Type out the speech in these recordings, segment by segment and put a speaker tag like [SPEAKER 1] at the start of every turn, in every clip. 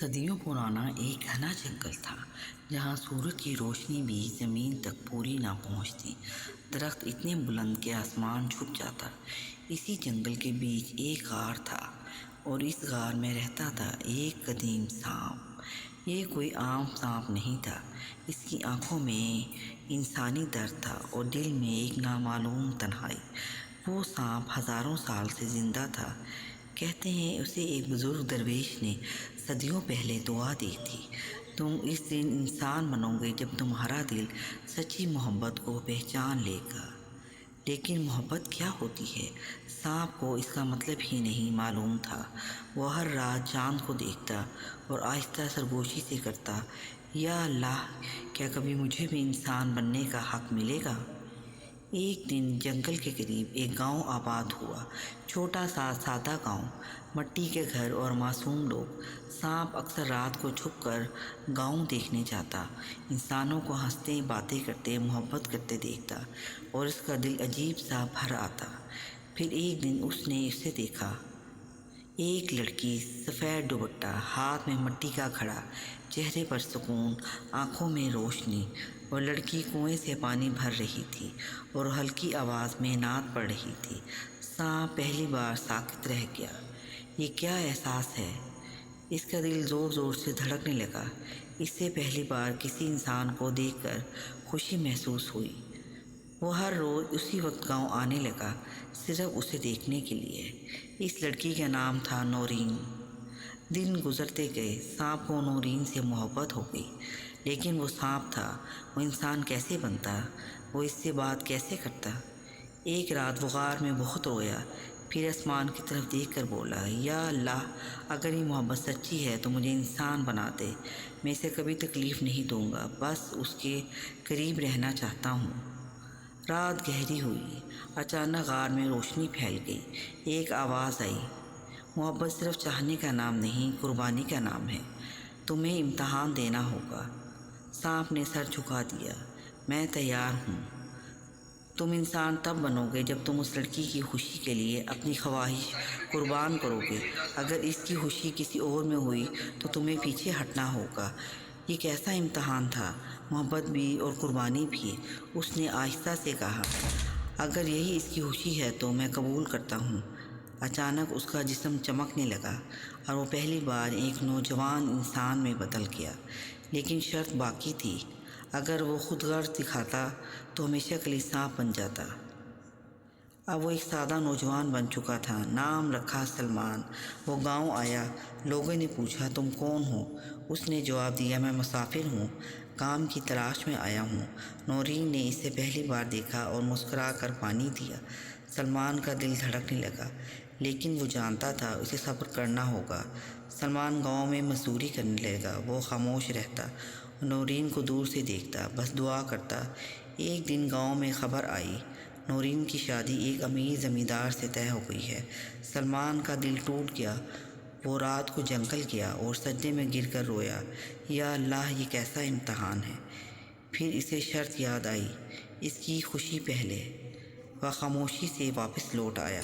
[SPEAKER 1] صدیوں پرانا ایک گھنا جنگل تھا جہاں سورج کی روشنی بھی زمین تک پوری نہ پہنچتی۔ درخت اتنے بلند کہ آسمان چھپ جاتا۔ اسی جنگل کے بیچ ایک غار تھا اور اس غار میں رہتا تھا ایک قدیم سانپ۔ یہ کوئی عام سانپ نہیں تھا، اس کی آنکھوں میں انسانی درد تھا اور دل میں ایک نامعلوم تنہائی۔ وہ سانپ ہزاروں سال سے زندہ تھا۔ کہتے ہیں اسے ایک بزرگ درویش نے صدیوں پہلے دعا دی تھی، تم اس دن انسان بنو گے جب تمہارا دل سچی محبت کو پہچان لے گا۔ لیکن محبت کیا ہوتی ہے؟ سانپ کو اس کا مطلب ہی نہیں معلوم تھا۔ وہ ہر رات چاند کو دیکھتا اور آہستہ سرگوشی سے کرتا، یا اللہ، کیا کبھی مجھے بھی انسان بننے کا حق ملے گا؟ ایک دن جنگل کے قریب ایک گاؤں آباد ہوا، چھوٹا سا سادہ گاؤں، مٹی کے گھر اور معصوم لوگ۔ سانپ اکثر رات کو چھپ کر گاؤں دیکھنے جاتا، انسانوں کو ہنستے، باتیں کرتے، محبت کرتے دیکھتا اور اس کا دل عجیب سا بھر آتا۔ پھر ایک دن اس نے اسے دیکھا، ایک لڑکی، سفید دوپٹہ، ہاتھ میں مٹی کا گھڑا، چہرے پر سکون، آنکھوں میں روشنی۔ اور لڑکی کنویں سے پانی بھر رہی تھی اور ہلکی آواز میں نعت پڑھ رہی تھی۔ سانپ پہلی بار ساکت رہ گیا۔ یہ کیا احساس ہے؟ اس کا دل زور زور سے دھڑکنے لگا۔ اس سے پہلی بار کسی انسان کو دیکھ کر خوشی محسوس ہوئی۔ وہ ہر روز اسی وقت گاؤں آنے لگا، صرف اسے دیکھنے کے لیے۔ اس لڑکی کا نام تھا نورین۔ دن گزرتے گئے، سانپ کو نورین سے محبت ہو گئی۔ لیکن وہ سانپ تھا، وہ انسان کیسے بنتا؟ وہ اس سے بات کیسے کرتا؟ ایک رات وہ غار میں بہت رویا، پھر آسمان کی طرف دیکھ کر بولا، یا اللہ، اگر یہ محبت سچی ہے تو مجھے انسان بنا دے۔ میں اسے کبھی تکلیف نہیں دوں گا، بس اس کے قریب رہنا چاہتا ہوں۔ رات گہری ہوئی، اچانک غار میں روشنی پھیل گئی۔ ایک آواز آئی، محبت صرف چاہنے کا نام نہیں، قربانی کا نام ہے، تمہیں امتحان دینا ہوگا۔ سانپ نے سر جھکا دیا، میں تیار ہوں۔ تم انسان تب بنو گے جب تم اس لڑکی کی خوشی کے لیے اپنی خواہش قربان کرو گے۔ اگر اس کی خوشی کسی اور میں ہوئی تو تمہیں پیچھے ہٹنا ہوگا۔ یہ کیسا امتحان تھا، محبت بھی اور قربانی بھی۔ اس نے آہستہ سے کہا، اگر یہی اس کی خوشی ہے تو میں قبول کرتا ہوں۔ اچانک اس کا جسم چمکنے لگا اور وہ پہلی بار ایک نوجوان انسان میں بدل گیا۔ لیکن شرط باقی تھی، اگر وہ خود غرض دکھاتا تو ہمیشہ کے لیے سانپ بن جاتا۔ اب وہ ایک سادہ نوجوان بن چکا تھا، نام رکھا سلمان۔ وہ گاؤں آیا، لوگوں نے پوچھا، تم کون ہو؟ اس نے جواب دیا، میں مسافر ہوں، کام کی تلاش میں آیا ہوں۔ نورین نے اسے پہلی بار دیکھا اور مسکرا کر پانی دیا۔ سلمان کا دل دھڑکنے لگا، لیکن وہ جانتا تھا اسے صبر کرنا ہوگا۔ سلمان گاؤں میں مزدوری کرنے لگا، وہ خاموش رہتا، نورین کو دور سے دیکھتا، بس دعا کرتا۔ ایک دن گاؤں میں خبر آئی، نورین کی شادی ایک امیر زمیندار سے طے ہو گئی ہے۔ سلمان کا دل ٹوٹ گیا۔ وہ رات کو جنگل گیا اور سجدے میں گر کر رویا، یا اللہ، یہ کیسا امتحان ہے۔ پھر اسے شرط یاد آئی، اس کی خوشی پہلے۔ وہ خاموشی سے واپس لوٹ آیا۔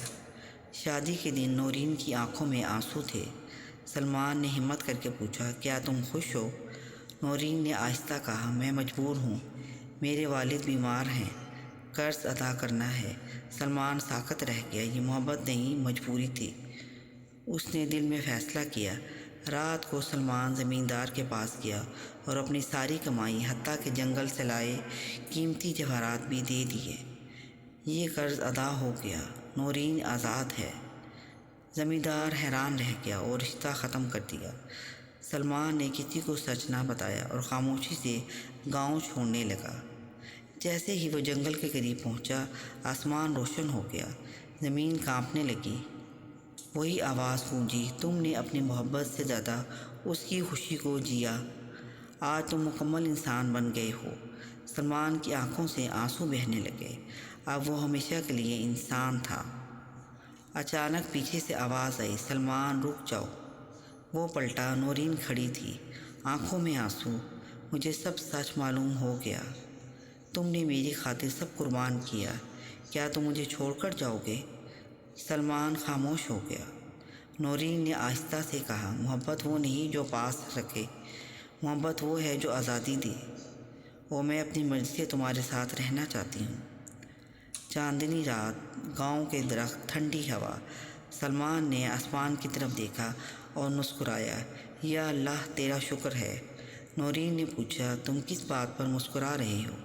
[SPEAKER 1] شادی کے دن نورین کی آنکھوں میں آنسو تھے۔ سلمان نے ہمت کر کے پوچھا، کیا تم خوش ہو؟ نورین نے آہستہ کہا، میں مجبور ہوں، میرے والد بیمار ہیں، قرض ادا کرنا ہے۔ سلمان ساکت رہ گیا، یہ محبت نہیں، مجبوری تھی۔ اس نے دل میں فیصلہ کیا۔ رات کو سلمان زمیندار کے پاس گیا اور اپنی ساری کمائی، حتیٰ کہ جنگل سے لائے قیمتی جواہرات بھی دے دیے۔ یہ قرض ادا ہو گیا، نورین آزاد ہے۔ زمیندار حیران رہ گیا اور رشتہ ختم کر دیا۔ سلمان نے کسی کو سچ نہ بتایا اور خاموشی سے گاؤں چھوڑنے لگا۔ جیسے ہی وہ جنگل کے قریب پہنچا، آسمان روشن ہو گیا، زمین کانپنے لگی۔ وہی آواز گونجی، تم نے اپنی محبت سے زیادہ اس کی خوشی کو جیا، آج تم مکمل انسان بن گئے ہو۔ سلمان کی آنکھوں سے آنسو بہنے لگے، اب وہ ہمیشہ کے لیے انسان تھا۔ اچانک پیچھے سے آواز آئی، سلمان رک جاؤ۔ وہ پلٹا، نورین کھڑی تھی، آنکھوں میں آنسو۔ مجھے سب سچ معلوم ہو گیا، تم نے میری خاطر سب قربان کیا، کیا تم مجھے چھوڑ کر جاؤ گے؟ سلمان خاموش ہو گیا۔ نورین نے آہستہ سے کہا، محبت وہ نہیں جو پاس رکھے، محبت وہ ہے جو آزادی دے، اور میں اپنی مرضی سے تمہارے ساتھ رہنا چاہتی ہوں۔ چاندنی رات، گاؤں کے درخت، ٹھنڈی ہوا۔ سلمان نے آسمان کی طرف دیکھا اور مسکرایا۔ یا اللہ، تیرا شکر ہے۔ نورین نے پوچھا، تم کس بات پر مسکرا رہے ہو؟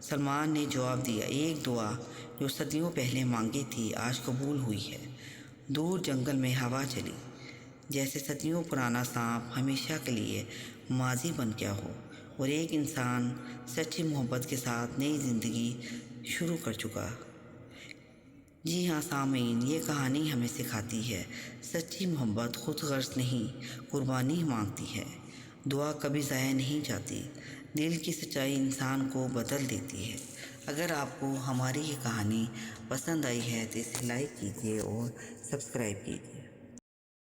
[SPEAKER 1] سلمان نے جواب دیا، ایک دعا جو صدیوں پہلے مانگی تھی آج قبول ہوئی ہے۔ دور جنگل میں ہوا چلی، جیسے صدیوں پرانا سانپ ہمیشہ کے لیے ماضی بن گیا ہو، اور ایک انسان سچی محبت کے ساتھ نئی زندگی شروع کر چکا۔ جی ہاں سامعین، یہ کہانی ہمیں سکھاتی ہے، سچی محبت خود غرض نہیں، قربانی مانگتی ہے۔ دعا کبھی ضائع نہیں جاتی، دل کی سچائی انسان کو بدل دیتی ہے۔ اگر آپ کو ہماری یہ کہانی پسند آئی ہے تو اسے لائک کیجیے اور سبسکرائب کیجیے۔